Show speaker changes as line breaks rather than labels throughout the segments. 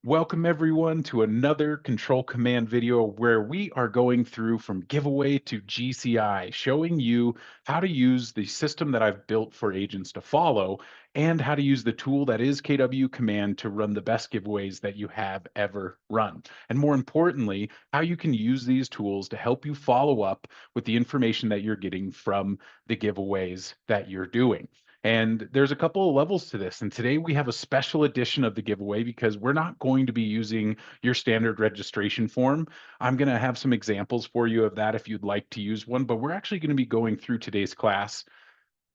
Welcome everyone to another Control Command video where we are going through from giveaway to GCI, showing you how to use the system that I've built for agents to follow and how to use the tool that is KW Command to run the best giveaways that you have ever run. And more importantly, how you can use these tools to help you follow up with the information that you're getting from the giveaways that you're doing. And there's a couple of levels to this. And today we have a special edition of the giveaway because we're not going to be using your standard registration form. I'm going to have some examples for you of that if you'd like to use one, but we're actually going to be going through today's class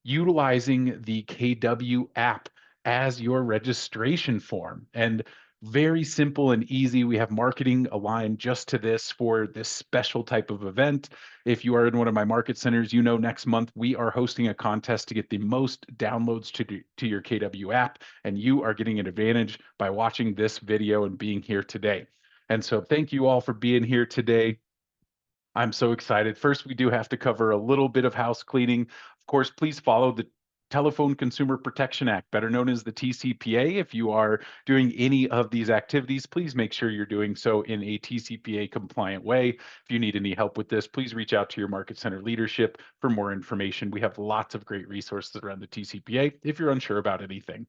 utilizing the KW app as your registration form. And very simple and easy. We have marketing aligned just to this for this special type of event. If you are in one of my market centers, you know next month we are hosting a contest to get the most downloads to your KW app, and you are getting an advantage by watching this video and being here today. And so thank you all for being here today. I'm so excited. First, we do have to cover a little bit of house cleaning. Of course, please follow the Telephone Consumer Protection Act, better known as the TCPA. If you are doing any of these activities, please make sure you're doing so in a TCPA compliant way. If you need any help with this, please reach out to your market center leadership for more information. We have lots of great resources around the TCPA if you're unsure about anything.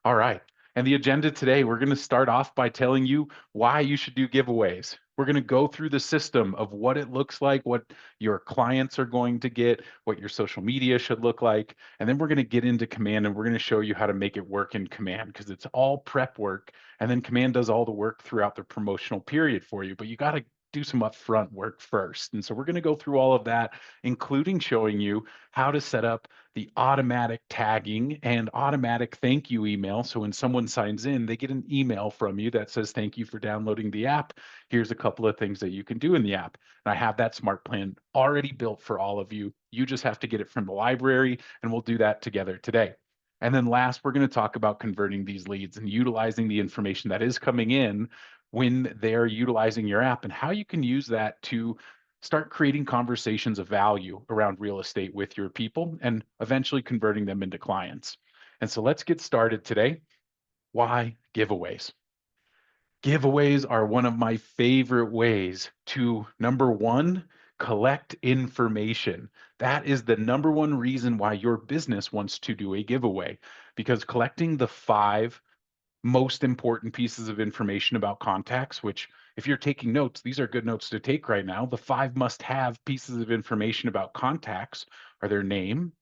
All right. And the agenda today, we're going to start off by telling you why you should do giveaways. We're going to go through the system of what it looks like, what your clients are going to get, what your social media should look like. And then we're going to get into Command and we're going to show you how to make it work in Command because it's all prep work. And then Command does all the work throughout the promotional period for you. But you got to do some upfront work first. And so we're going to go through all of that, including showing you how to set up the automatic tagging and automatic thank you email. So when someone signs in, they get an email from you that says, thank you for downloading the app. Here's a couple of things that you can do in the app. And I have that smart plan already built for all of you. You just have to get it from the library, and we'll do that together today. And then last, we're going to talk about converting these leads and utilizing the information that is coming in when they're utilizing your app and how you can use that to start creating conversations of value around real estate with your people and eventually converting them into clients. And so let's get started today. Why giveaways? Giveaways are one of my favorite ways to, number one, collect information. That is the number one reason why your business wants to do a giveaway, because collecting the five most important pieces of information about contacts, which if you're taking notes, these are good notes to take right now. The five must have pieces of information about contacts are their name,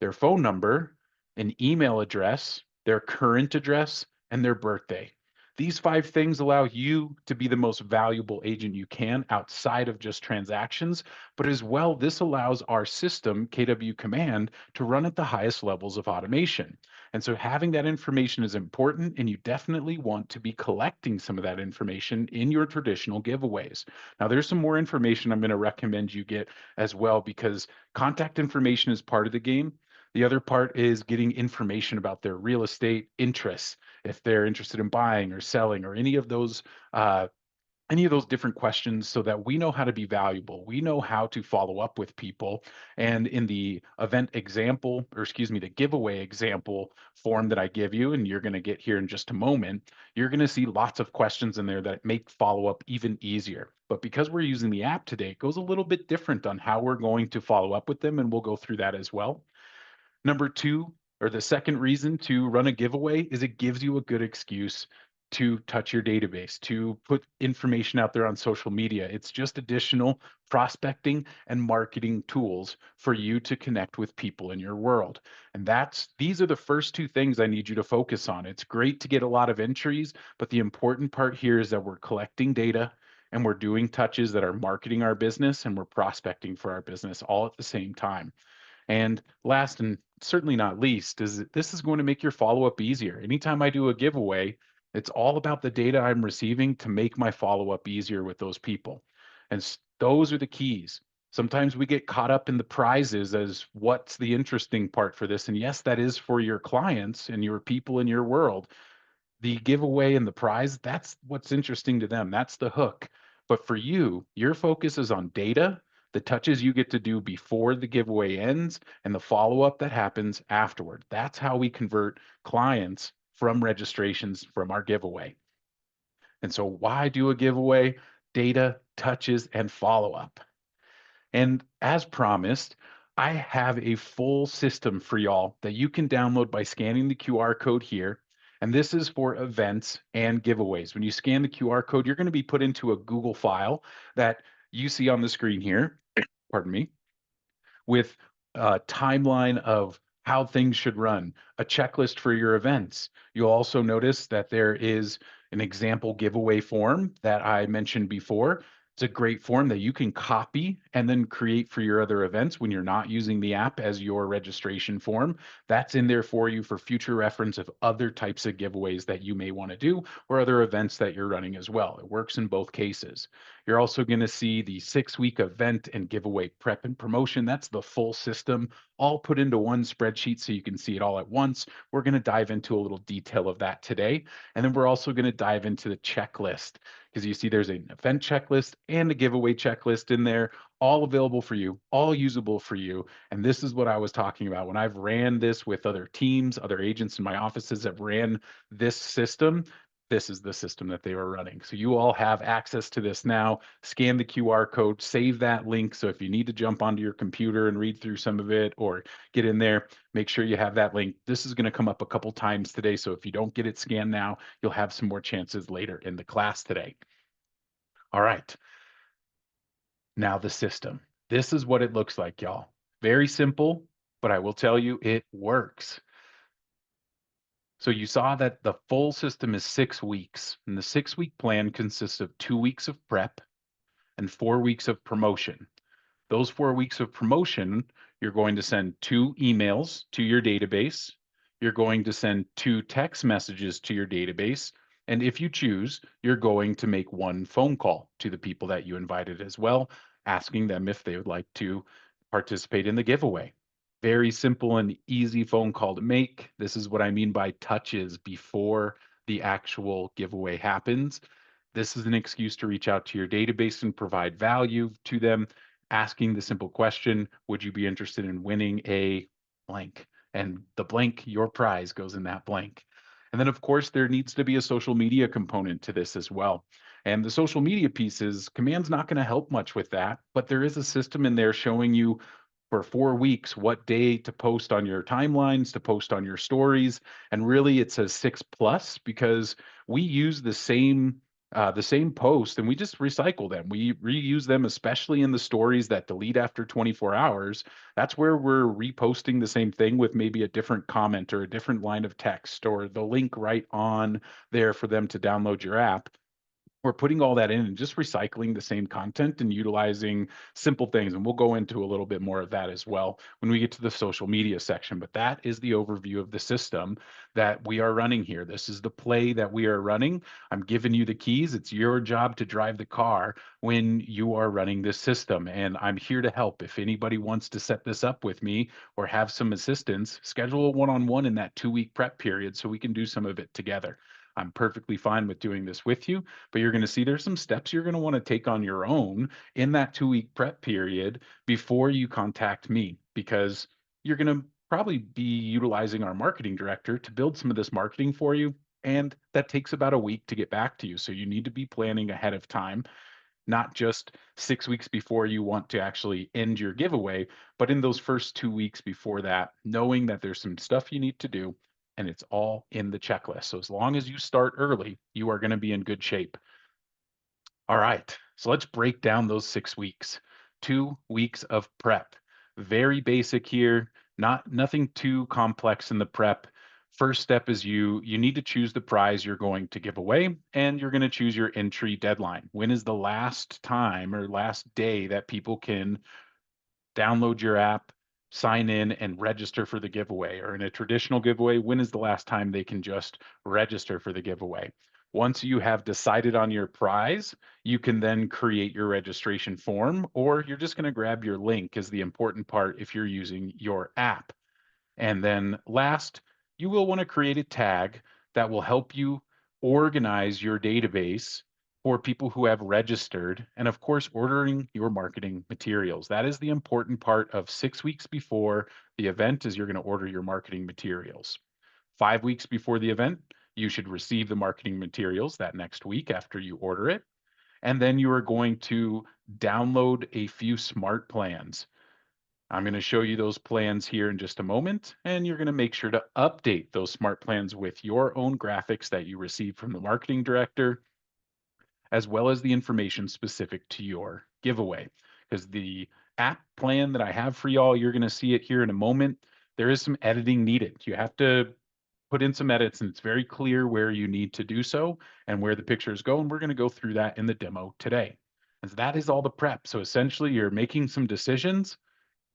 their phone number, an email address, their current address, and their birthday. These five things allow you to be the most valuable agent you can outside of just transactions, but as well, this allows our system, KW Command, to run at the highest levels of automation. And so having that information is important, and you definitely want to be collecting some of that information in your traditional giveaways. Now, there's some more information I'm going to recommend you get as well because contact information is part of the game. The other part is getting information about their real estate interests, if they're interested in buying or selling or any of those different questions so that we know how to be valuable. We know how to follow up with people. And in the event example, or excuse me, the giveaway example form that I give you, and you're going to get here in just a moment, you're going to see lots of questions in there that make follow up even easier. But because we're using the app today, it goes a little bit different on how we're going to follow up with them. And we'll go through that as well. Number two, or the second reason to run a giveaway is it gives you a good excuse to touch your database, to put information out there on social media. It's just additional prospecting and marketing tools for you to connect with people in your world. And these are the first two things I need you to focus on. It's great to get a lot of entries, but the important part here is that we're collecting data and we're doing touches that are marketing our business and we're prospecting for our business all at the same time. And last and certainly not least is that this is going to make your follow-up easier. Anytime I do a giveaway, it's all about the data I'm receiving to make my follow-up easier with those people. And those are the keys. Sometimes we get caught up in the prizes as what's the interesting part for this. And yes, that is for your clients and your people in your world. The giveaway and the prize, that's what's interesting to them. That's the hook. But for you, your focus is on data, the touches you get to do before the giveaway ends, and the follow up that happens afterward. That's how we convert clients from registrations from our giveaway. And so, why do a giveaway? Data, touches, and follow up. And as promised, I have a full system for y'all that you can download by scanning the QR code here. And this is for events and giveaways. When you scan the QR code, you're going to be put into a Google file that you see on the screen here. Pardon me, with a timeline of how things should run, a checklist for your events. You'll also notice that there is an example giveaway form that I mentioned before. It's a great form that you can copy and then create for your other events when you're not using the app as your registration form. That's in there for you for future reference of other types of giveaways that you may want to do or other events that you're running as well. It works in both cases. You're also going to see the 6 week event and giveaway prep and promotion. That's the full system, all put into one spreadsheet so you can see it all at once. We're going to dive into a little detail of that today. And then we're also going to dive into the checklist because you see there's an event checklist and a giveaway checklist in there, all available for you, all usable for you. And this is what I was talking about when I've ran this with other teams, other agents in my offices that ran this system. This is the system that they were running. So you all have access to this now. Scan the QR code, save that link. So if you need to jump onto your computer and read through some of it or get in there, make sure you have that link. This is going to come up a couple times today. So if you don't get it scanned now, you'll have some more chances later in the class today. All right. Now the system. This is what it looks like, y'all. Very simple, but I will tell you it works. So you saw that the full system is 6 weeks, and the 6 week plan consists of 2 weeks of prep and 4 weeks of promotion. Those 4 weeks of promotion, you're going to send 2 emails to your database. You're going to send 2 text messages to your database. And if you choose, you're going to make 1 phone call to the people that you invited as well, asking them if they would like to participate in the giveaway. Very simple and easy phone call to make. This is what I mean by touches before the actual giveaway happens. This is an excuse to reach out to your database and provide value to them, asking the simple question, would you be interested in winning a blank? And the blank, your prize goes in that blank. And then, of course, there needs to be a social media component to this as well. And the social media pieces, Command's not going to help much with that, but there is a system in there showing you for 4 weeks what day to post on your timelines, to post on your stories. And really, it says 6 plus because we use the same post and we just recycle them. We reuse them, especially in the stories that delete after 24 hours. That's where we're reposting the same thing with maybe a different comment or a different line of text or the link right on there for them to download your app. We're putting all that in and just recycling the same content and utilizing simple things. And we'll go into a little bit more of that as well when we get to the social media section. But that is the overview of the system that we are running here. This is the play that we are running. I'm giving you the keys. It's your job to drive the car when you are running this system. And I'm here to help. If anybody wants to set this up with me or have some assistance, schedule a one-on-one in that 2 week prep period so we can do some of it together. I'm perfectly fine with doing this with you, but you're going to see there's some steps you're going to want to take on your own in that 2 week prep period before you contact me, because you're going to probably be utilizing our marketing director to build some of this marketing for you. And that takes about a week to get back to you. So you need to be planning ahead of time, not just 6 weeks before you want to actually end your giveaway, but in those first 2 weeks before that, knowing that there's some stuff you need to do and it's all in the checklist. So as long as you start early, you are going to be in good shape. All right, so let's break down those 6 weeks. 2 weeks of prep. Very basic here, nothing too complex in the prep. First step is you need to choose the prize you're going to give away, and you're going to choose your entry deadline. When is the last time or last day that people can download your app, sign in, and register for the giveaway? Or in a traditional giveaway, when is the last time they can just register for the giveaway? Once you have decided on your prize, you can then create your registration form, or you're just going to grab your link, is the important part if you're using your app. And then last, you will want to create a tag that will help you organize your database for people who have registered, and of course, ordering your marketing materials. That is the important part of 6 weeks before the event is you're going to order your marketing materials. 5 weeks before the event, You should receive the marketing materials that next week after you order it. And then you are going to download a few smart plans. I'm going to show you those plans here in just a moment, and you're going to make sure to update those smart plans with your own graphics that you receive from the marketing director, as well as the information specific to your giveaway. Because the app plan that I have for y'all, you're going to see it here in a moment. There is some editing needed. You have to put in some edits, and it's very clear where you need to do so and where the pictures go. And we're going to go through that in the demo today. And that is all the prep. So essentially, you're making some decisions,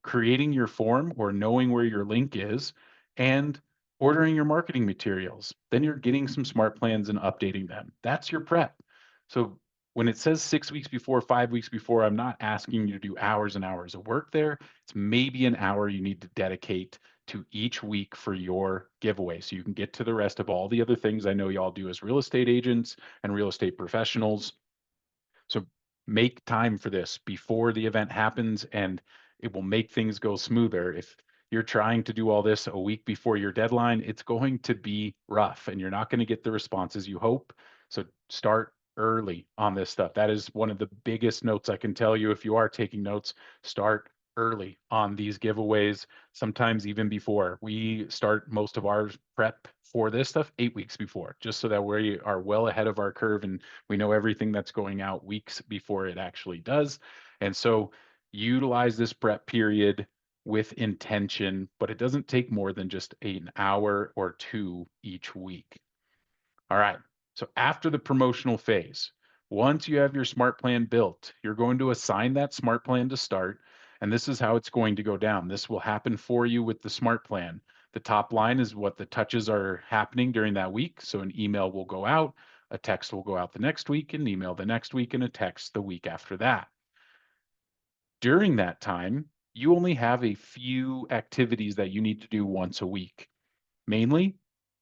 creating your form or knowing where your link is, and ordering your marketing materials. Then you're getting some smart plans and updating them. That's your prep. So when it says 6 weeks before, 5 weeks before, I'm not asking you to do hours and hours of work there. It's maybe an hour you need to dedicate to each week for your giveaway so you can get to the rest of all the other things I know y'all do as real estate agents and real estate professionals. So make time for this before the event happens, and it will make things go smoother. If you're trying to do all this a week before your deadline, it's going to be rough and you're not going to get the responses you hope. So start early on this stuff. That is one of the biggest notes I can tell you. If you are taking notes, start early on these giveaways, sometimes even before. We start most of our prep for this stuff 8 weeks before, just so that we are well ahead of our curve and we know everything that's going out weeks before it actually does. And so utilize this prep period with intention, but it doesn't take more than just an hour or two each week. All right. So after the promotional phase, once you have your smart plan built, you're going to assign that smart plan to start. And this is how it's going to go down. This will happen for you with the smart plan. The top line is what the touches are happening during that week. So an email will go out, a text will go out the next week, an email the next week, and a text the week after that. During that time, you only have a few activities that you need to do once a week. Mainly,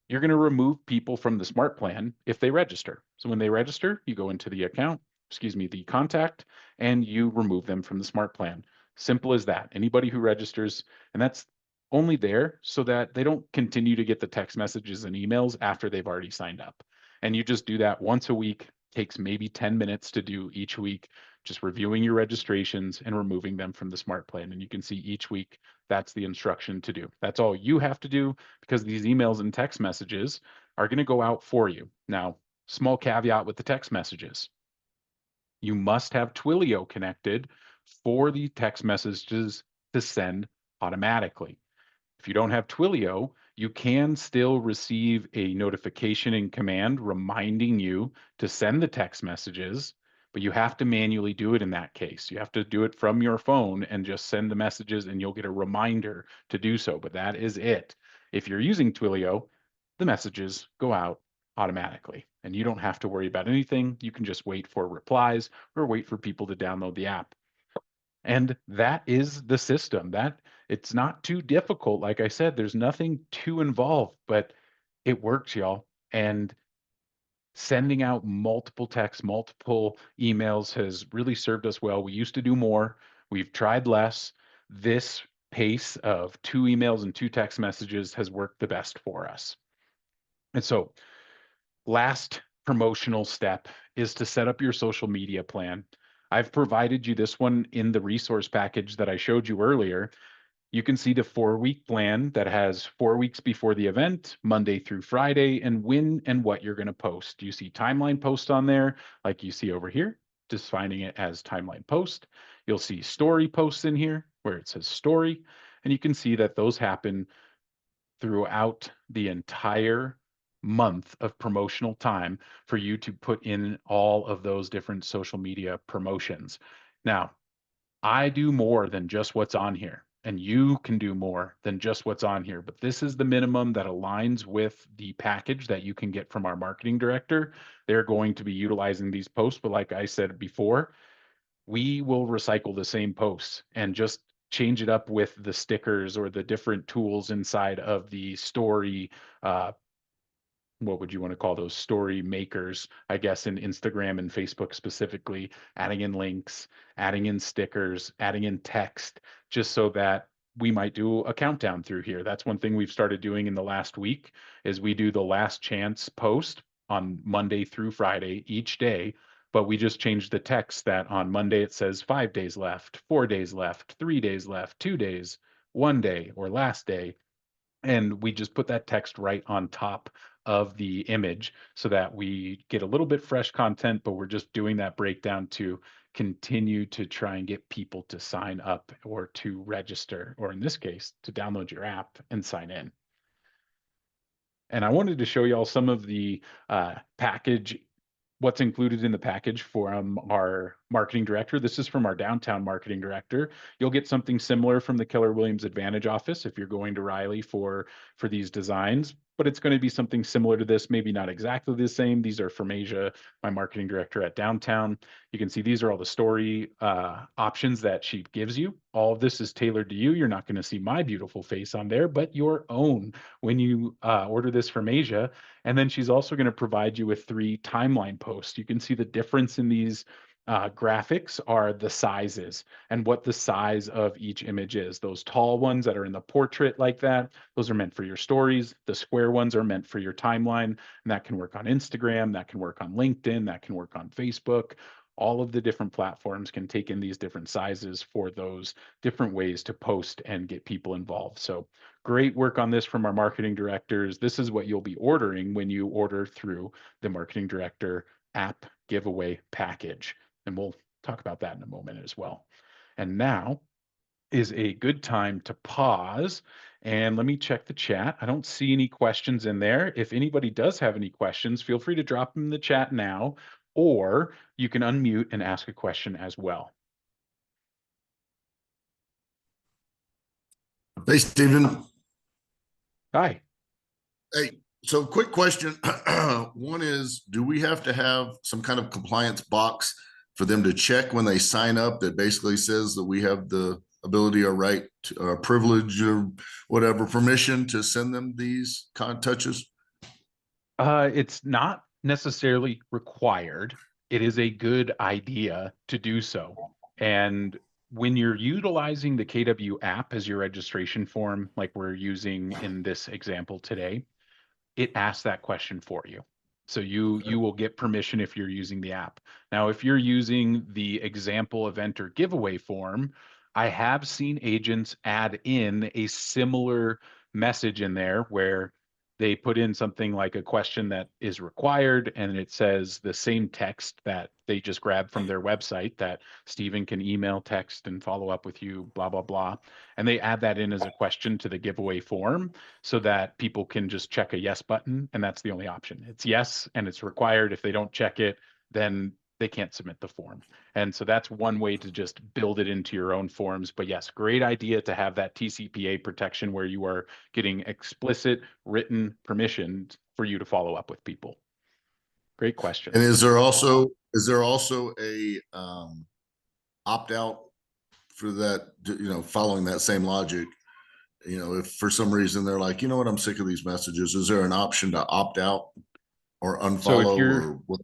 you're going to remove people from the smart plan if they register. So when they register, you go into the account, excuse me, the contact, and you remove them from the smart plan. Simple as that. Anybody who registers, and that's only there so that they don't continue to get the text messages and emails after they've already signed up. And you just do that once a week, takes maybe 10 minutes to do each week, just reviewing your registrations and removing them from the smart plan. And you can see each week that's the instruction to do. That's all you have to do, because these emails and text messages are going to go out for you. Now, small caveat with the text messages: you must have Twilio connected for the text messages to send automatically. If you don't have Twilio, you can still receive a notification in command reminding you to send the text messages, but you have to manually do it in that case. You have to do it from your phone and just send the messages, and you'll get a reminder to do so. But that is it. If you're using Twilio, the messages go out automatically, and you don't have to worry about anything. You can just wait for replies or wait for people to download the app. And that is the system. That it's not too difficult. Like I said, there's nothing too involved, but it works, y'all. And sending out multiple texts, multiple emails has really served us well. We used to do more. We've tried less. This pace of 2 emails and 2 text messages has worked the best for us. And so, last promotional step is to set up your social media plan. I've provided you this one in the resource package that I showed you earlier. You can see the 4 week plan that has 4 weeks before the event, Monday through Friday, and when and what you're going to post. You see timeline post on there, like you see over here, just finding it as timeline post. You'll see story posts in here where it says story, and you can see that those happen throughout the entire month of promotional time for you to put in all of those different social media promotions. Now, I do more than just what's on here, and you can do more than just what's on here, but this is the minimum that aligns with the package that you can get from our marketing director. They're going to be utilizing these posts, but like I said before, we will recycle the same posts and just change it up with the stickers or the different tools inside of the story. What would you want to call those story makers, I guess, in Instagram and Facebook specifically, adding in links, adding in stickers, adding in text, just so that we might do a countdown through here. That's one thing we've started doing in the last week is we do the last chance post on Monday through Friday each day, but we just changed the text that on Monday it says 5 days left, 4 days left, 3 days left, 2 days, 1 day, or last day. And we just put that text right on top of the image so that we get a little bit fresh content, but we're just doing that breakdown to continue to try and get people to sign up or to register, or in this case, to download your app and sign in. And I wanted to show y'all some of the package, what's included in the package from our marketing director. This is from our downtown marketing director. You'll get something similar from the Keller Williams Advantage office if you're going to Riley for these designs, but it's going to be something similar to this, maybe not exactly the same. These are from Asia, my marketing director at downtown. You can see these are all the story options that she gives you. All of this is tailored to you. You're not going to see my beautiful face on there, but your own when you order this from Asia. And then she's also going to provide you with 3 timeline posts. You can see the difference in these graphics are the sizes and what the size of each image is. Those tall ones that are in the portrait like that, those are meant for your stories. The square ones are meant for your timeline, and that can work on Instagram, that can work on LinkedIn, that can work on Facebook. All of the different platforms can take in these different sizes for those different ways to post and get people involved. So great work on this from our marketing directors. This is what you'll be ordering when you order through the marketing director app giveaway package. And we'll talk about that in a moment as well. And now is a good time to pause and let me check the chat. I don't see any questions in there. If anybody does have any questions, feel free to drop them in the chat now, or you can unmute and ask a question as well.
Hey, Stephen.
Hi.
Hey, so quick question. One is, do we have to have some kind of compliance box for them to check when they sign up that basically says that we have the ability or right to, or privilege or whatever permission to send them these touches?
It's not necessarily required. It is a good idea to do so. And when you're utilizing the KW app as your registration form, like we're using in this example today, it asks that question for you. So you will get permission if you're using the app. Now, if you're using the example event or giveaway form, I have seen agents add in a similar message in there where they put in something like a question that is required, and it says the same text that they just grabbed from their website that Stephen can email, text, and follow up with you, blah, blah, blah. And they add that in as a question to the giveaway form so that people can just check a yes button, and that's the only option. It's yes, and it's required. If they don't check it, then they can't submit the form. And so that's one way to just build it into your own forms. But yes, great idea to have that TCPA protection where you are getting explicit written permission for you to follow up with people. Great question.
And is there also a opt out for that? Following that same logic, if for some reason they're like, you know what, I'm sick of these messages, is there an option to opt out or
So if
unfollow
you're
or what?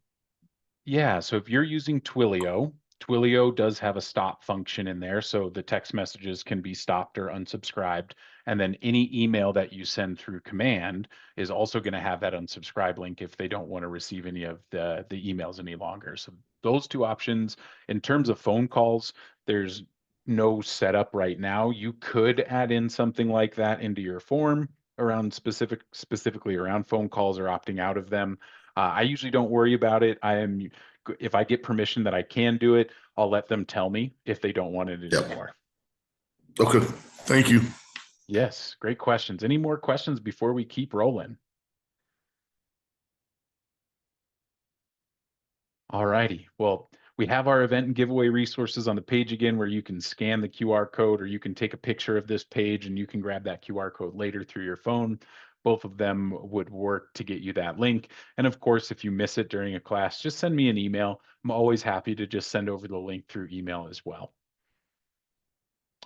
Yeah, so if you're using Twilio, Twilio does have a stop function in there, so the text messages can be stopped or unsubscribed. And then any email that you send through command is also going to have that unsubscribe link if they don't want to receive any of the emails any longer. So those 2 options. In terms of phone calls, there's no setup right now. You could add in something like that into your form around specifically around phone calls or opting out of them. I usually don't worry about it. If I get permission that I can do it, I'll let them tell me if they don't want it
Yep.
anymore.
Okay. Thank you.
Yes, great questions. Any more questions before we keep rolling? All righty. Well, we have our event and giveaway resources on the page again where you can scan the QR code or you can take a picture of this page and you can grab that QR code later through your phone. Both of them would work to get you that link. And of course, if you miss it during a class, just send me an email. I'm always happy to just send over the link through email as well.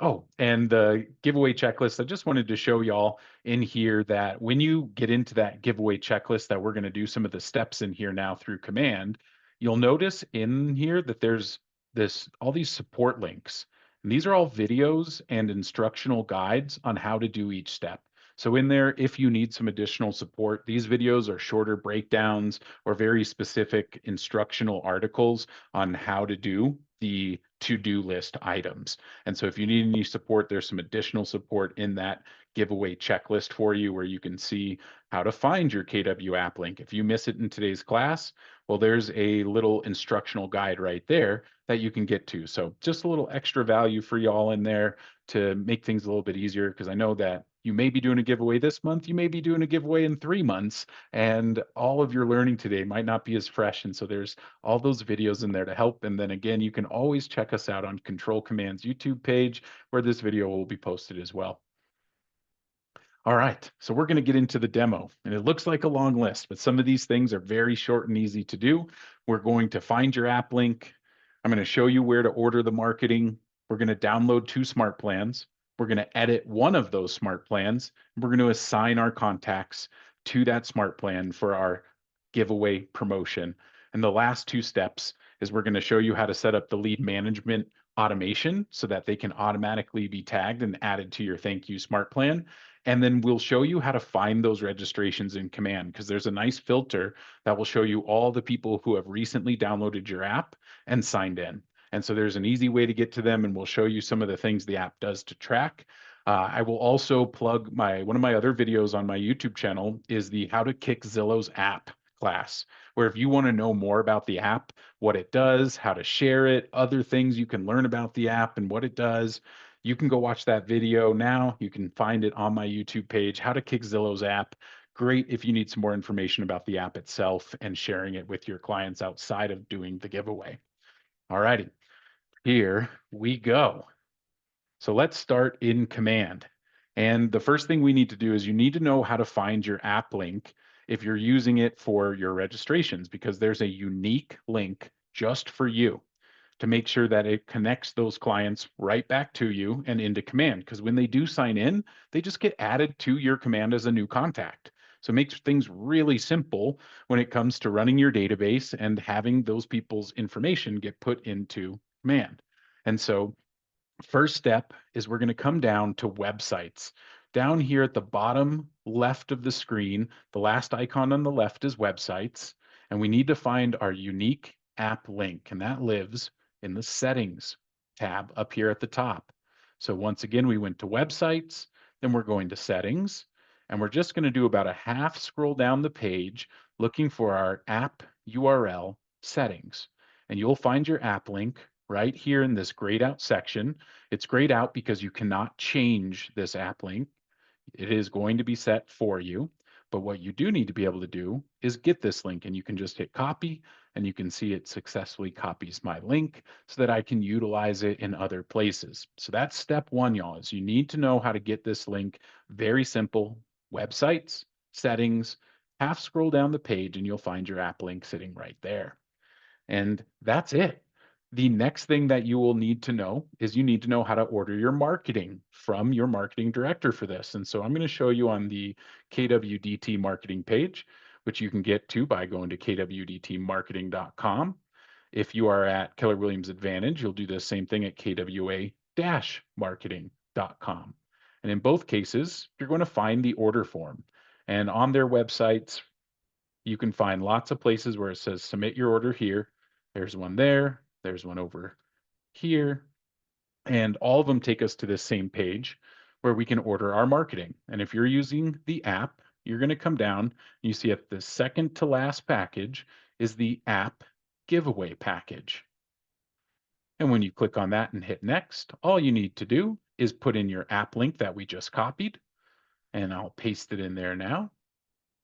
Oh, and the giveaway checklist, I just wanted to show y'all in here that when you get into that giveaway checklist that we're going to do some of the steps in here now through command, you'll notice in here that there's all these support links. And these are all videos and instructional guides on how to do each step. So, in there, if you need some additional support, these videos are shorter breakdowns or very specific instructional articles on how to do the to do list items. And so, if you need any support, there's some additional support in that giveaway checklist for you where you can see how to find your KW app link. If you miss it in today's class, well, there's a little instructional guide right there that you can get to. So just a little extra value for y'all in there to make things a little bit easier because I know that you may be doing a giveaway this month, you may be doing a giveaway in 3 months, and all of your learning today might not be as fresh. And so there's all those videos in there to help. And then again, you can always check us out on Control Command's YouTube page where this video will be posted as well. All right, so we're going to get into the demo, and it looks like a long list, but some of these things are very short and easy to do. We're going to find your app link. I'm going to show you where to order the marketing. We're going to download 2 SmartPlans. We're going to edit one of those SmartPlans. We're going to assign our contacts to that SmartPlan for our giveaway promotion. And the last 2 steps is we're going to show you how to set up the lead management automation so that they can automatically be tagged and added to your thank you SmartPlan. And then we'll show you how to find those registrations in Command because there's a nice filter that will show you all the people who have recently downloaded your app and signed in. And so there's an easy way to get to them, and we'll show you some of the things the app does to track. I will also plug one of my other videos on my YouTube channel is the How to Kick Zillow's App class, where if you want to know more about the app, what it does, how to share it, other things you can learn about the app and what it does, you can go watch that video now. You can find it on my YouTube page, How to Kick Zillow's App. Great if you need some more information about the app itself and sharing it with your clients outside of doing the giveaway. All righty, here we go. So let's start in Command. And the first thing we need to do is you need to know how to find your app link if you're using it for your registrations, because there's a unique link just for you to make sure that it connects those clients right back to you and into Command. Because when they do sign in, they just get added to your Command as a new contact. So it makes things really simple when it comes to running your database and having those people's information get put into Command. And so first step is we're going to come down to websites. Down here at the bottom left of the screen, the last icon on the left is websites, and we need to find our unique app link, and that lives in the settings tab up here at the top. So once again, we went to websites, then we're going to settings, and we're just going to do about a half scroll down the page looking for our app URL settings. And you'll find your app link right here in this grayed out section. It's grayed out because you cannot change this app link. It is going to be set for you. But what you do need to be able to do is get this link, and you can just hit copy and you can see it successfully copies my link so that I can utilize it in other places. So that's step one, y'all, is you need to know how to get this link. Very simple. Websites, settings, half scroll down the page and you'll find your app link sitting right there. And that's it. The next thing that you will need to know is you need to know how to order your marketing from your marketing director for this. And so I'm going to show you on the KWDT marketing page, which you can get to by going to kwdtmarketing.com. If you are at Keller Williams Advantage, you'll do the same thing at kwa-marketing.com. And in both cases, you're going to find the order form. And on their websites, you can find lots of places where it says submit your order here. There's one there. There's one over here. And all of them take us to this same page where we can order our marketing. And if you're using the app, you're going to come down and you see at the second to last package is the app giveaway package. And when you click on that and hit next, all you need to do is put in your app link that we just copied. And I'll paste it in there now.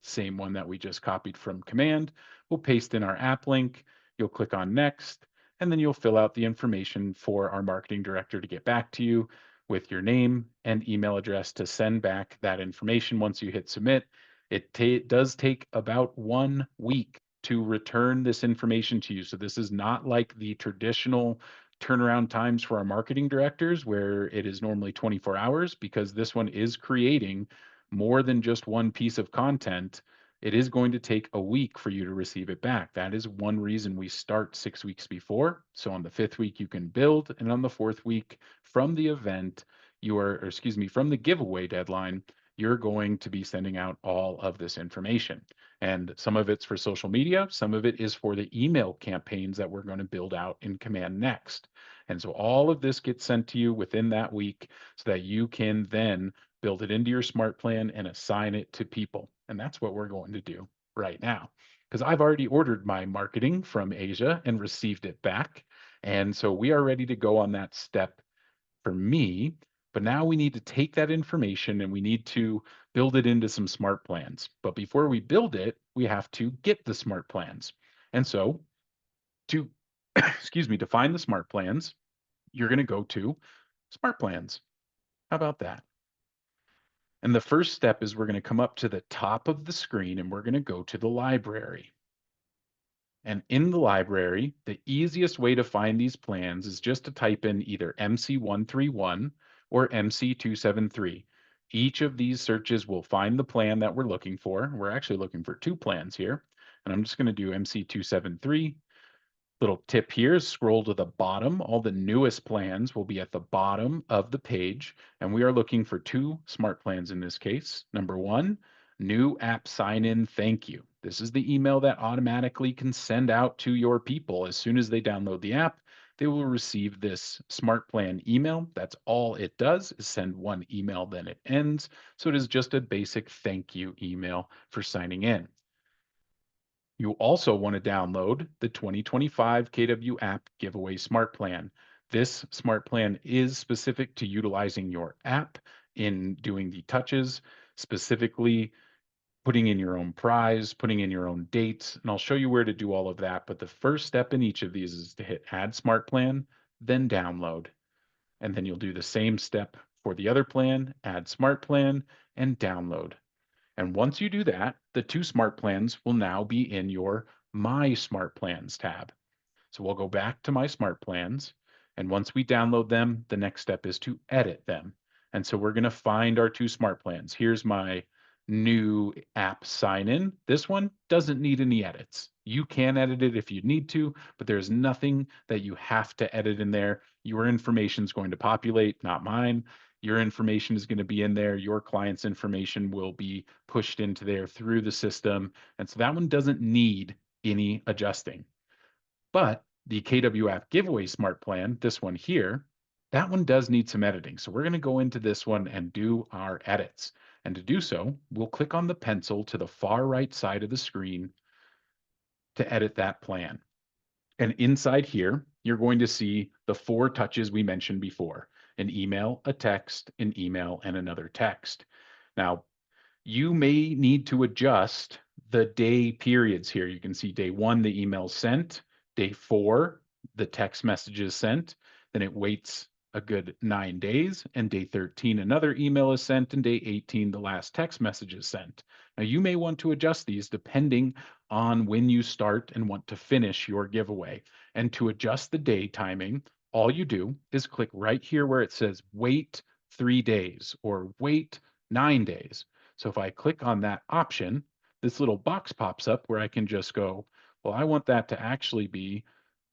Same one that we just copied from Command. We'll paste in our app link. You'll click on next, and then you'll fill out the information for our marketing director to get back to you with your name and email address to send back that information once you hit submit. It does take about 1 week to return this information to you. So this is not like the traditional turnaround times for our marketing directors where it is normally 24 hours, because this one is creating more than just one piece of content. it is going to take a week for you to receive it back. That is one reason we start 6 weeks before. So on the fifth week, you can build, and on the fourth week from the event, or excuse me, from the giveaway deadline, you're going to be sending out all of this information. And some of it's for social media, some of it is for the email campaigns that we're going to build out in Command Next. And so all of this gets sent to you within that week so that you can then build it into your smart plan and assign it to people. And that's what we're going to do right now. Because I've already ordered my marketing from Asia and received it back. And so we are ready to go on that step for me. But now we need to take that information and we need to build it into some smart plans. But before we build it, we have to get the smart plans. And so to, excuse me, to find the smart plans, you're going to go to smart plans. How about that? And the first step is we're going to come up to the top of the screen and we're going to go to the library. And in the library, the easiest way to find these plans is just to type in either MC131 or MC273. Each of these searches will find the plan that we're looking for. We're actually looking for two plans here. And I'm just going to do MC273. Little tip here is scroll to the bottom. All the newest plans will be at the bottom of the page. And we are looking for two smart plans in this case. Number one, new app sign in thank you. This is the email that automatically can send out to your people as soon as they download the app. They will receive this smart plan email. That's all it does is send one email, then it ends. So it is just a basic thank you email for signing in. You also want to download the 2025 KW App Giveaway Smart Plan. This smart plan is specific to utilizing your app in doing the touches, specifically putting in your own prize, putting in your own dates, and I'll show you where to do all of that. But the first step in each of these is to hit Add Smart Plan, then Download. And then you'll do the same step for the other plan, Add Smart Plan, and Download. And once you do that, the two smart plans will now be in your My Smart Plans tab. So we'll go back to My Smart Plans. And once we download them, the next step is to edit them. And so we're going to find our two smart plans. Here's my new app sign in. This one doesn't need any edits. You can edit it if you need to, but there's nothing that you have to edit in there. Your information is going to populate, not mine. Your information is going to be in there. Your client's information will be pushed into there through the system. And so that one doesn't need any adjusting. But the KW App Giveaway Smart Plan, this one here, that one does need some editing. So we're going to go into this one and do our edits. And to do so, we'll click on the pencil to the far right side of the screen to edit that plan. And inside here, you're going to see the four touches we mentioned before: an email, a text, an email, and another text. Now, you may need to adjust the day periods here. You can see day one, the email sent, day four, the text message is sent, then it waits a good 9 days, and day 13, another email is sent, and day 18, the last text message is sent. Now, you may want to adjust these depending on when you start and want to finish your giveaway. And to adjust the day timing, all you do is click right here where it says wait 3 days or wait 9 days. So if I click on that option, this little box pops up where I can just go, well, I want that to actually be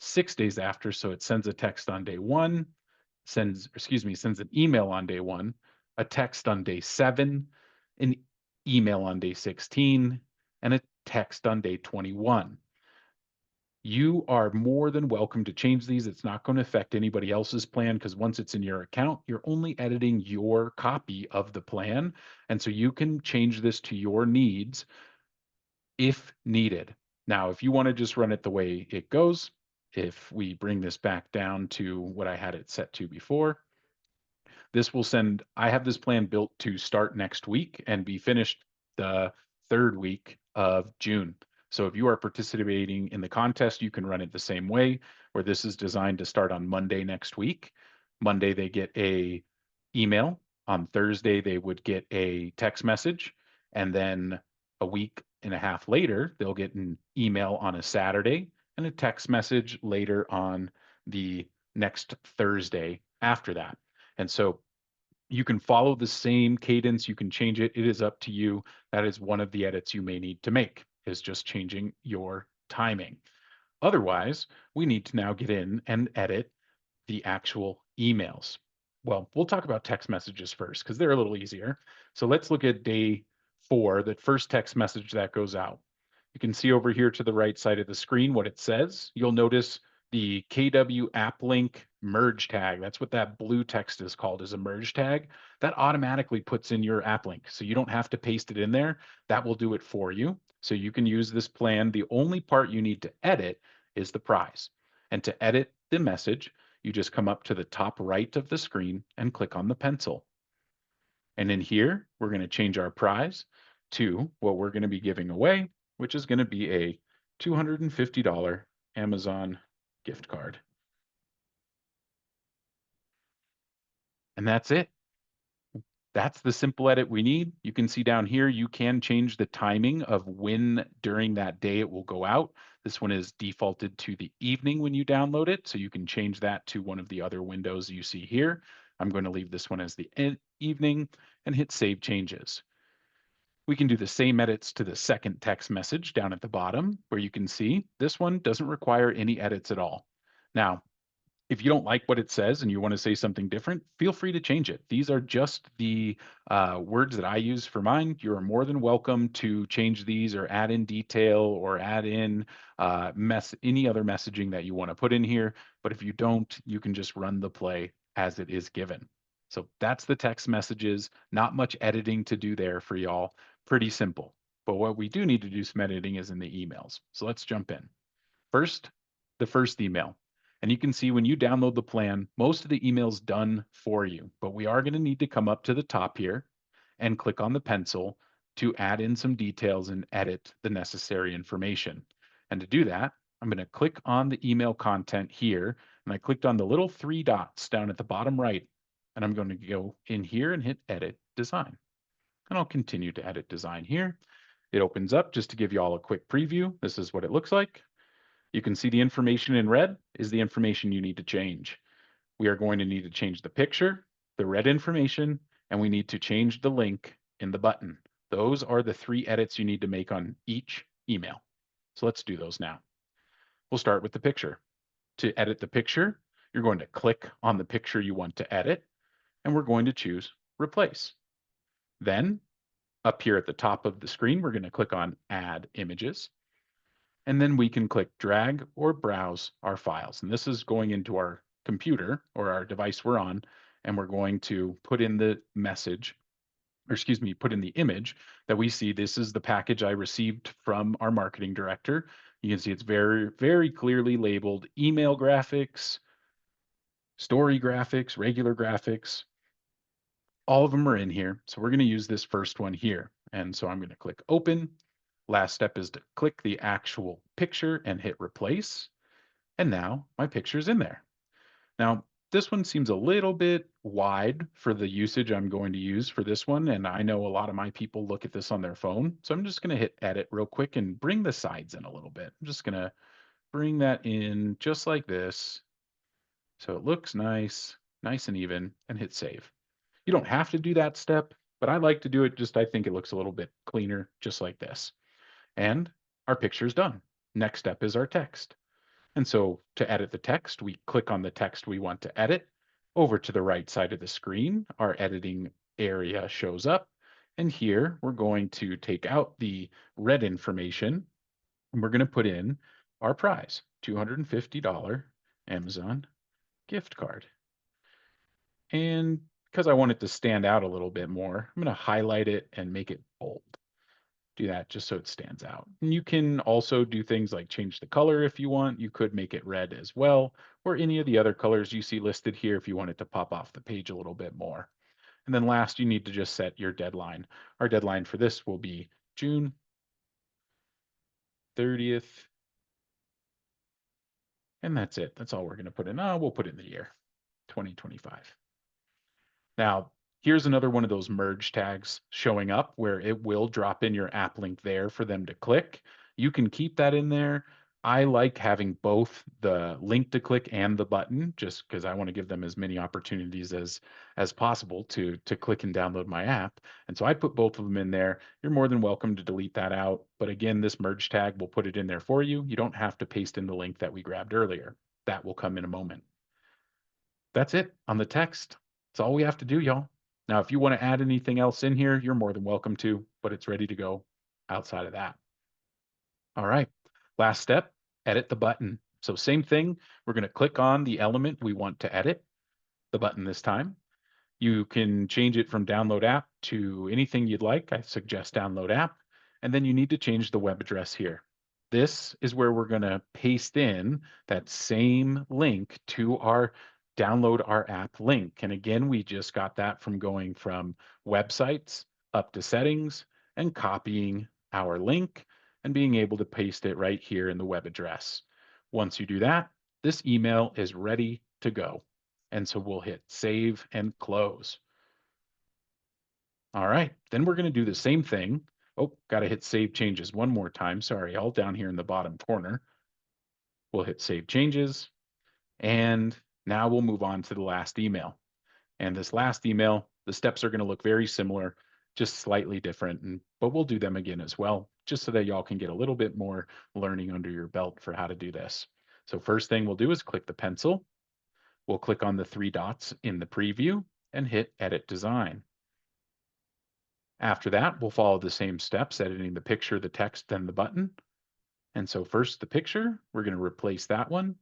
6 days after. So it sends a text on day one, sends an email on day one, a text on day seven, an email on day 16, and a text on day 21. You are more than welcome to change these. It's not going to affect anybody else's plan because once it's in your account, you're only editing your copy of the plan. And so you can change this to your needs if needed. Now, if you want to just run it the way it goes, if we bring this back down to what I had it set to before, this will send, I have this plan built to start next week and be finished the third week of June. So if you are participating in the contest, you can run it the same way, where this is designed to start on Monday next week. Monday, they get a email. On Thursday, they would get a text message. And then a week and a half later, they'll get an email on a Saturday and a text message later on the next Thursday after that. And so You can follow the same cadence, you can change it. It is up to you. That is one of the edits you may need to make, is just changing your timing. Otherwise, we need to now get in and edit the actual emails. Well, we'll talk about text messages first because they're a little easier. So let's look at day 4, the first text message that goes out. You can see over here to the right side of the screen what it says. You'll notice the KW app link merge tag. That's what that blue text is called, is a merge tag. That automatically puts in your app link. So you don't have to paste it in there. That will do it for you. So you can use this plan. The only part you need to edit is the prize. And to edit the message, you just come up to the top right of the screen and click on the pencil. And in here, we're going to change our prize to what we're going to be giving away, which is going to be a $250 Amazon gift card. And that's it. That's the simple edit we need. You can see down here, you can change the timing of when during that day it will go out. This one is defaulted to the evening when you download it, so you can change that to one of the other windows you see here. I'm going to leave this one as the evening and hit Save Changes. We can do the same edits to the second text message down at the bottom, where you can see this one doesn't require any edits at all. Now, if you don't like what it says and you want to say something different, feel free to change it. These are just the words that I use for mine. You are more than welcome to change these or add in detail or add in any other messaging that you want to put in here. But if you don't, you can just run the play as it is given. So that's the text messages. Not much editing to do there for y'all. Pretty simple. But what we do need to do some editing is in the emails. So let's jump in. First, the first email. And you can see when you download the plan, most of the email's done for you, but we are going to need to come up to the top here and click on the pencil to add in some details and edit the necessary information. And to do that, I'm going to click on the email content here, and I clicked on the little 3 dots down at the bottom right, and I'm going to go in here and hit Edit Design. And I'll continue to edit design here. It opens up just to give you all a quick preview. This is what it looks like. You can see the information in red is the information you need to change. We are going to need to change the picture, the red information, and we need to change the link in the button. Those are the 3 edits you need to make on each email. So let's do those now. We'll start with the picture. To edit the picture, you're going to click on the picture you want to edit, and we're going to choose Replace. Then, up here at the top of the screen, we're going to click on Add Images. And then we can click drag or browse our files. And this is going into our computer or our device we're on, and we're going to put in the message, or excuse me, put in the image that we see. This is the package I received from our marketing director. You can see it's very, very clearly labeled email graphics, story graphics, regular graphics. All of them are in here. So we're going to use this first one here. And so I'm going to click open. Last step is to click the actual picture and hit replace. And now my picture's in there. Now, this one seems a little bit wide for the usage I'm going to use for this one. And I know a lot of my people look at this on their phone. So I'm just going to hit edit real quick and bring the sides in a little bit. I'm just going to bring that in just like this. So it looks nice, nice and even, and hit save. You don't have to do that step, but I like to do it just, I think it looks a little bit cleaner, just like this. And our picture's done. Next step is our text. And so to edit the text, we click on the text we want to edit. Over to the right side of the screen, our editing area shows up. And here we're going to take out the red information and we're going to put in our prize, $250 Amazon gift card. And because I want it to stand out a little bit more, I'm going to highlight it and make it bold. Do that just so it stands out. And you can also do things like change the color if you want. You could make it red as well, or any of the other colors you see listed here if you want it to pop off the page a little bit more. And then last, you need to just set your deadline. Our deadline for this will be June 30th. And that's it. That's all we're going to put in. We'll put in the year, 2025. Now, here's another one of those merge tags showing up where it will drop in your app link there for them to click. You can keep that in there. I like having both the link to click and the button just because I want to give them as many opportunities as possible to click and download my app. And so I put both of them in there. You're more than welcome to delete that out. But again, this merge tag will put it in there for you. You don't have to paste in the link that we grabbed earlier. That will come in a moment. That's it on the text. That's all we have to do, y'all. Now, if you want to add anything else in here, you're more than welcome to, but it's ready to go outside of that. All right. Last step, edit the button. So same thing, we're going to click on the element we want to edit, the button this time. You can change it from download app to anything you'd like. I suggest download app. And then you need to change the web address here. This is where we're going to paste in that same link to our download our app link. And again, we just got that from going from websites up to settings and copying our link and being able to paste it right here in the web address. Once you do that, this email is ready to go. And so we'll hit save and close. All right, then we're going to do the same thing. Oh, got to hit save changes one more time. Sorry, all down here in the bottom corner. We'll hit save changes. And now we'll move on to the last email. And this last email, the steps are going to look very similar, just slightly different. But we'll do them again as well, just so that y'all can get a little bit more learning under your belt for how to do this. So first thing we'll do is click the pencil. We'll click on the three dots in the preview and hit Edit Design. After that, we'll follow the same steps, editing the picture, the text, and the button. And so first the picture, we're going to replace that one.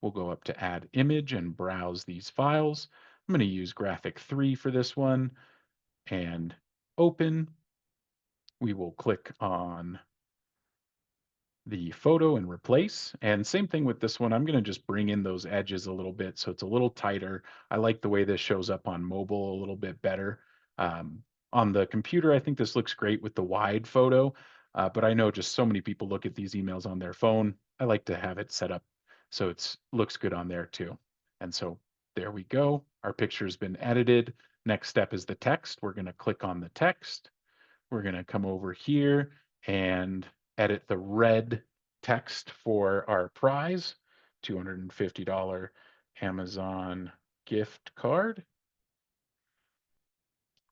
We'll go up to Add Image and browse these files. I'm going to use Graphic 3 for this one and open. We will click on the photo and replace. And same thing with this one. I'm going to just bring in those edges a little bit so it's a little tighter. I like the way this shows up on mobile a little bit better. On the computer, I think this looks great with the wide photo, but I know just so many people look at these emails on their phone. I like to have it set up so it looks good on there too. And so there we go. Our picture has been edited. Next step is the text. We're going to click on the text. We're going to come over here and edit the red text for our prize, $250 Amazon gift card.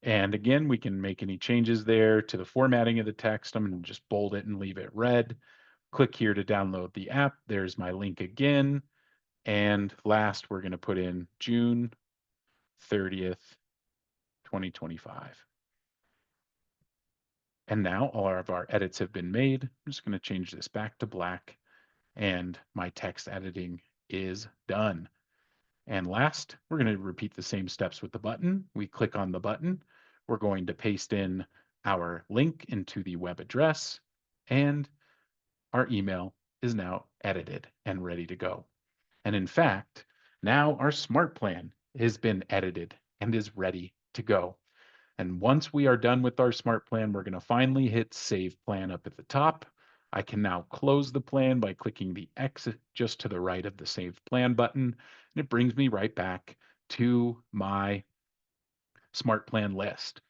And again, we can make any changes there to the formatting of the text. I'm going to just bold it and leave it red. Click here to download the app. There's my link again. And last, we're going to put in June 30th, 2025. And now all of our edits have been made. I'm just going to change this back to black and my text editing is done. And last, we're going to repeat the same steps with the button. We click on the button. We're going to paste in our link into the web address and our email is now edited and ready to go. And in fact, now our smart plan has been edited and is ready to go. And once we are done with our smart plan, we're going to finally hit save plan up at the top. I can now close the plan by clicking the X just to the right of the save plan button. And it brings me right back to my smart plan list.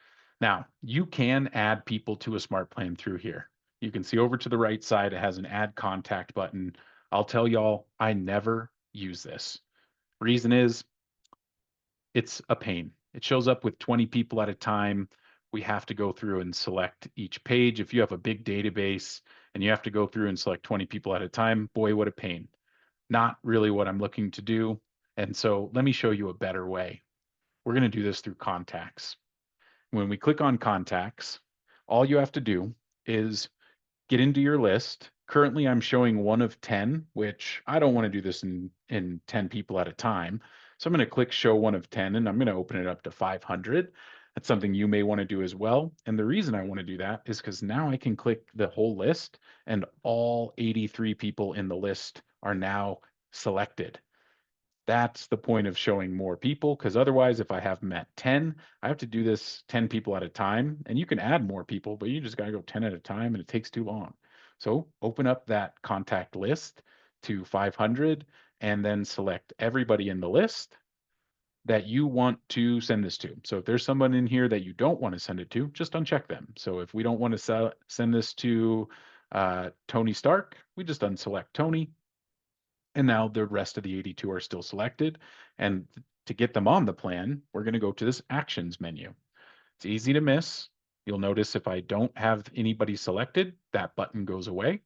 Now, you can add people to a smart plan through here. You can see over to the right side, it has an add contact button. I'll tell y'all, I never use this. Reason is it's a pain. It shows up with 20 people at a time. We have to go through and select each page. If you have a big database and you have to go through and select 20 people at a time, boy, what a pain. Not really what I'm looking to do. And so let me show you a better way. We're going to do this through contacts. When we click on contacts, all you have to do is get into your list. Currently, I'm showing one of 10, which I don't want to do this in 10 people at a time. So I'm going to click show one of 10 and I'm going to open it up to 500. That's something you may want to do as well. And the reason I want to do that is because now I can click the whole list and all 83 people in the list are now selected. That's the point of showing more people, because otherwise, if I have them at 10, I have to do this 10 people at a time. And you can add more people, but you just got to go 10 at a time and it takes too long. So open up that contact list to 500 and then select everybody in the list that you want to send this to. So if there's someone in here that you don't want to send it to, just uncheck them. So if we don't want to send this to Tony Stark, we just unselect Tony. And now the rest of the 82 are still selected. And to get them on the plan, we're going to go to this actions menu. It's easy to miss. You'll notice if I don't have anybody selected, that button goes away.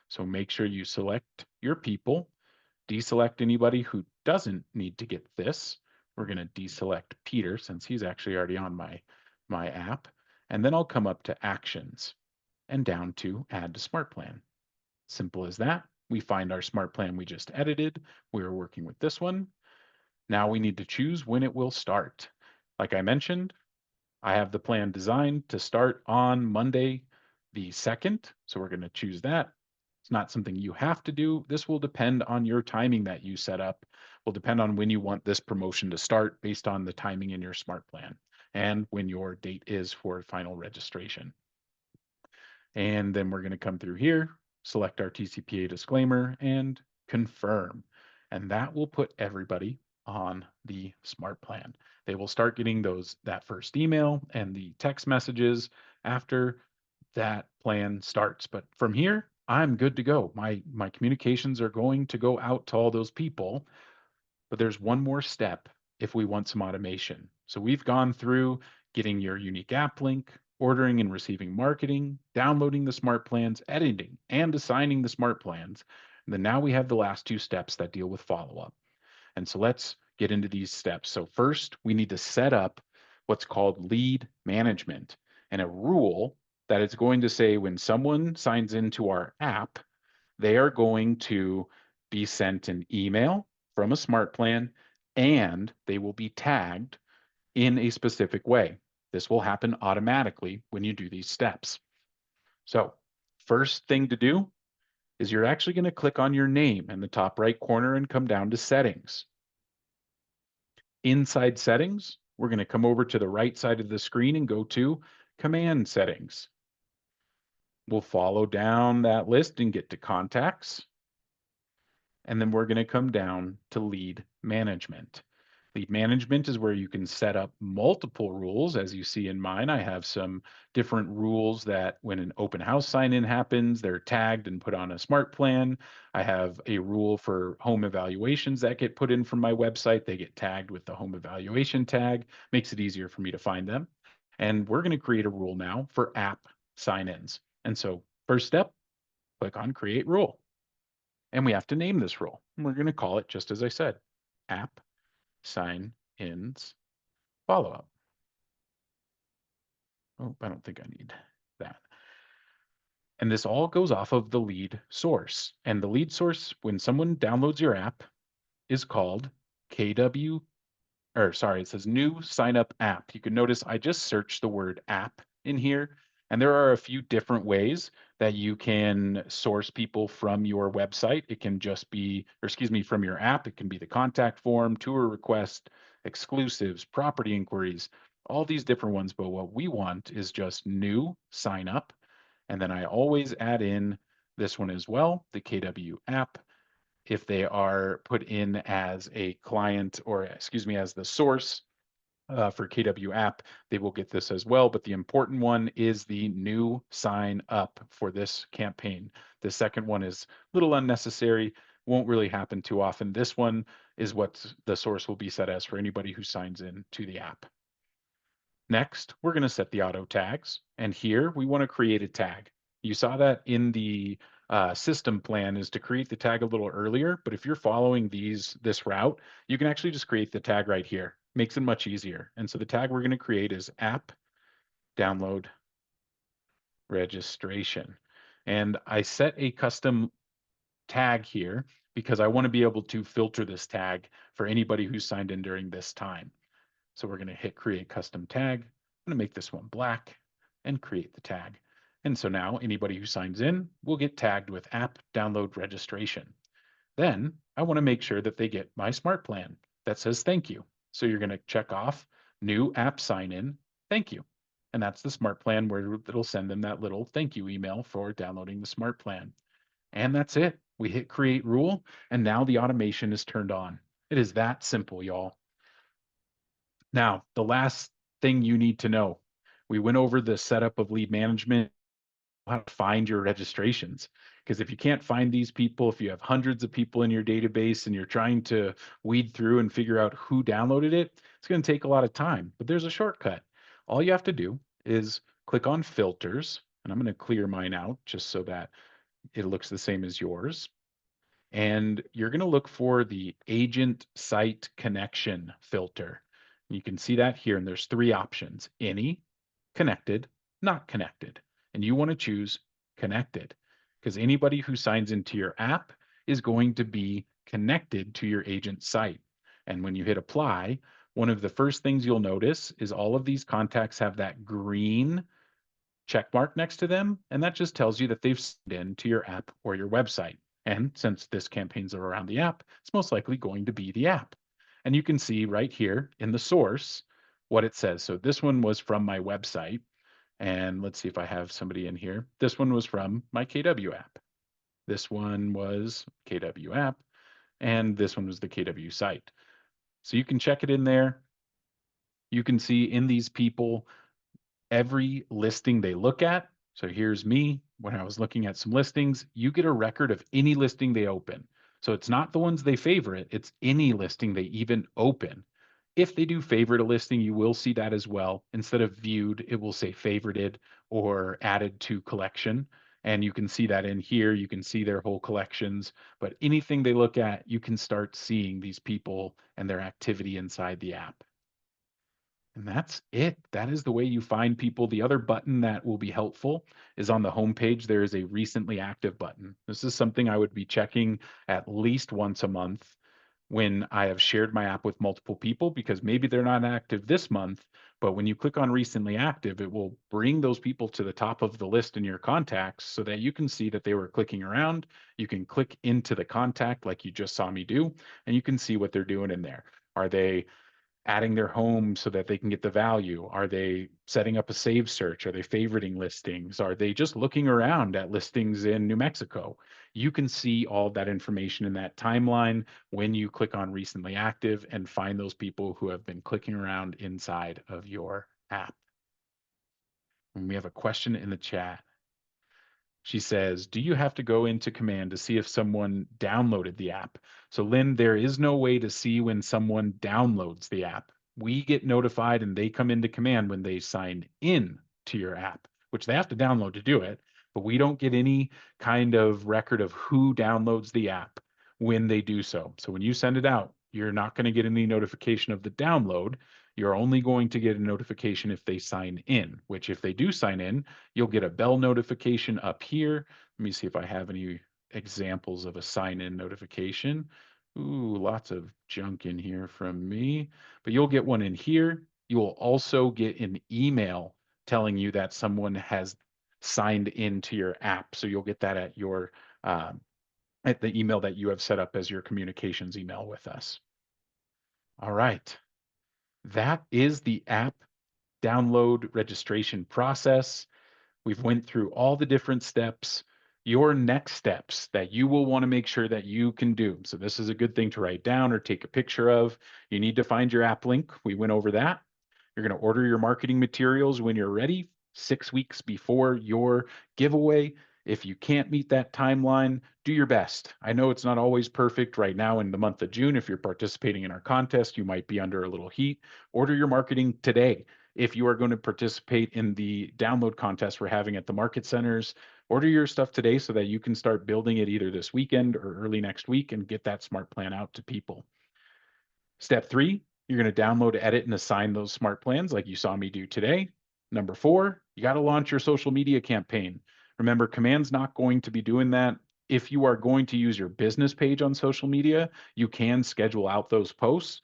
So make sure you select your people, deselect anybody who doesn't need to get this. We're going to deselect Peter since he's actually already on my app. And then I'll come up to actions and down to add to smart plan. Simple as that. We find our smart plan we just edited. We are working with this one. Now we need to choose when it will start. Like I mentioned, I have the plan designed to start on Monday the 2nd. So we're going to choose that. It's not something you have to do. This will depend on your timing that you set up. Will depend on when you want this promotion to start based on the timing in your smart plan and when your date is for final registration. And then we're going to come through here, select our TCPA disclaimer and confirm. And that will put everybody on the smart plan. They will start getting that first email and the text messages after that plan starts. But from here, I'm good to go. My communications are going to go out to all those people, but there's one more step if we want some automation. So we've gone through getting your unique app link, ordering and receiving marketing, downloading the smart plans, editing and assigning the smart plans. And then now we have the last two steps that deal with follow up. And so let's get into these steps. So first, we need to set up what's called lead management and a rule that is going to say when someone signs into our app, they are going to be sent an email from a smart plan and they will be tagged in a specific way. This will happen automatically when you do these steps. So, first thing to do is you're actually going to click on your name in the top right corner and come down to settings. Inside settings, we're going to come over to the right side of the screen and go to command settings. We'll follow down that list and get to contacts. And then we're going to come down to lead management. Lead management is where you can set up multiple rules. As you see in mine, I have some different rules that when an open house sign-in happens, they're tagged and put on a smart plan. I have a rule for home evaluations that get put in from my website. They get tagged with the home evaluation tag, makes it easier for me to find them. And we're going to create a rule now for app sign-ins. And so first step, click on create rule. And we have to name this rule. And we're going to call it, just as I said, app sign-ins follow-up. Oh, I don't think I need that. And this all goes off of the lead source. And the lead source, when someone downloads your app, is called KW, or sorry, it says new sign up app. You can notice I just searched the word app in here, and there are a few different ways that you can source people from your website. It can just be, or excuse me, from your app. It can be the contact form, tour request, exclusives, property inquiries, all these different ones. But what we want is just new sign up. And then I always add in this one as well, the KW app. If they are put in as a client or, excuse me, as the source for KW app, they will get this as well. But the important one is the new sign up for this campaign. The second one is a little unnecessary, won't really happen too often. This one is what the source will be set as for anybody who signs in to the app. Next, we're going to set the auto tags. And here we want to create a tag. You saw that in the system plan is to create the tag a little earlier, but if you're following this route, you can actually just create the tag right here. Makes it much easier. And so the tag we're going to create is app download registration. And I set a custom tag here because I want to be able to filter this tag for anybody who signed in during this time. So we're going to hit create custom tag. I'm going to make this one black and create the tag. And so now anybody who signs in will get tagged with app download registration. Then I want to make sure that they get my smart plan that says thank you. So you're going to check off new app sign in, thank you. And that's the smart plan where it'll send them that little thank you email for downloading the smart plan. And that's it. We hit create rule and now the automation is turned on. It is that simple, y'all. Now, the last thing you need to know, we went over the setup of lead management how to find your registrations. Because if you can't find these people, if you have hundreds of people in your database and you're trying to weed through and figure out who downloaded it, it's going to take a lot of time. But there's a shortcut. All you have to do is click on filters, and I'm going to clear mine out just so that it looks the same as yours. And you're going to look for the agent site connection filter. You can see that here, and there's three options: any, connected, not connected. And you want to choose connected because anybody who signs into your app is going to be connected to your agent site. And when you hit apply, one of the first things you'll notice is all of these contacts have that green check mark next to them, and that just tells you that they've signed in to your app or your website. And since this campaign's around the app, it's most likely going to be the app. And you can see right here in the source what it says. So this one was from my website. And let's see if I have somebody in here. This one was from my KW app. This one was KW app. And this one was the KW site. So you can check it in there. You can see in these people every listing they look at. So here's me when I was looking at some listings. You get a record of any listing they open. So it's not the ones they favorite, it's any listing they even open. If they do favorite a listing, you will see that as well. Instead of viewed, it will say favorited or added to collection. And you can see that in here. You can see their whole collections. But anything they look at, you can start seeing these people and their activity inside the app. And that's it. That is the way you find people. The other button that will be helpful is on the homepage. There is a recently active button. This is something I would be checking at least once a month when I have shared my app with multiple people because maybe they're not active this month. But when you click on recently active, it will bring those people to the top of the list in your contacts so that you can see that they were clicking around. You can click into the contact like you just saw me do, and you can see what they're doing in there. Are they adding their home so that they can get the value? Are they setting up a save search? Are they favoriting listings? Are they just looking around at listings in New Mexico? You can see all that information in that timeline when you click on recently active and find those people who have been clicking around inside of your app. And we have a question in the chat. She says, do you have to go into command to see if someone downloaded the app? So, Lynn, there is no way to see when someone downloads the app. We get notified and they come into command when they sign in to your app, which they have to download to do it. But we don't get any kind of record of who downloads the app when they do so. So, when you send it out, you're not going to get any notification of the download. You're only going to get a notification if they sign in, which, if they do sign in, you'll get a bell notification up here. Let me see if I have any examples of a sign in notification. Ooh, lots of junk in here from me, but you'll get one in here. You will also get an email telling you that someone has signed into your app. So you'll get that at the email that you have set up as your communications email with us. All right. That is the app download registration process. We've went through all the different steps. Your next steps that you will want to make sure that you can do. So this is a good thing to write down or take a picture of. You need to find your app link. We went over that. You're going to order your marketing materials when you're ready, 6 weeks before your giveaway. If you can't meet that timeline, do your best. I know it's not always perfect right now in the month of June. If you're participating in our contest, you might be under a little heat. Order your marketing today. If you are going to participate in the download contest we're having at the market centers, order your stuff today so that you can start building it either this weekend or early next week and get that smart plan out to people. Step 3, you're going to download, edit, and assign those smart plans like you saw me do today. Number 4, you got to launch your social media campaign. Remember, Command's not going to be doing that. If you are going to use your business page on social media, you can schedule out those posts.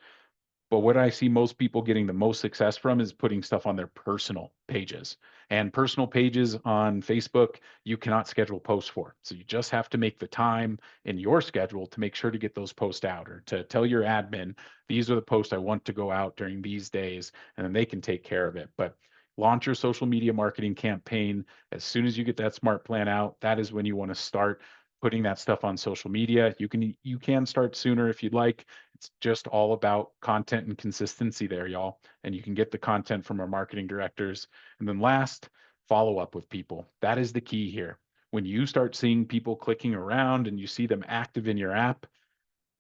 But what I see most people getting the most success from is putting stuff on their personal pages. And personal pages on Facebook, you cannot schedule posts for. So you just have to make the time in your schedule to make sure to get those posts out, or to tell your admin, these are the posts I want to go out during these days, and then they can take care of it. But launch your social media marketing campaign as soon as you get that smart plan out. That is when you want to start putting that stuff on social media. You can start sooner if you'd like. It's just all about content and consistency there, y'all. And you can get the content from our marketing directors. And then last, follow up with people. That is the key here. When you start seeing people clicking around and you see them active in your app,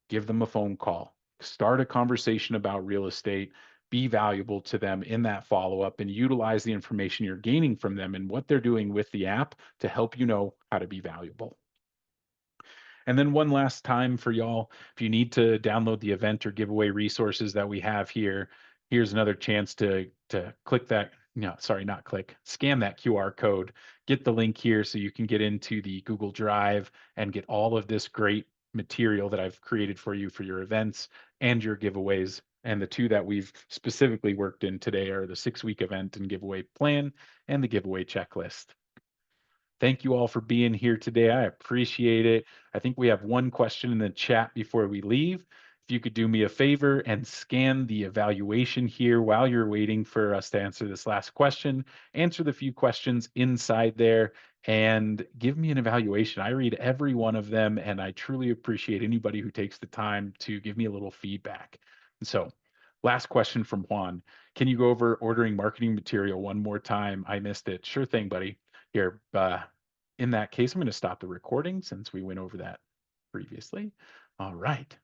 give them a phone call, start a conversation about real estate, be valuable to them in that follow up, and utilize the information you're gaining from them and what they're doing with the app to help you know how to be valuable. And then one last time for y'all, if you need to download the event or giveaway resources that we have here, here's another chance to click that. No, sorry, not click. Scan that QR code. Get the link here so you can get into the Google Drive and get all of this great material that I've created for you for your events and your giveaways. And the two that we've specifically worked in today are the 6-week event and giveaway plan and the giveaway checklist. Thank you all for being here today. I appreciate it. I think we have one question in the chat before we leave. If you could do me a favor and scan the evaluation here while you're waiting for us to answer this last question, answer the few questions inside there and give me an evaluation. I read every one of them and I truly appreciate anybody who takes the time to give me a little feedback. And so, last question from Juan. Can you go over ordering marketing material one more time? I missed it. Sure thing, buddy. Here, in that case, I'm going to stop the recording since we went over that previously. All right.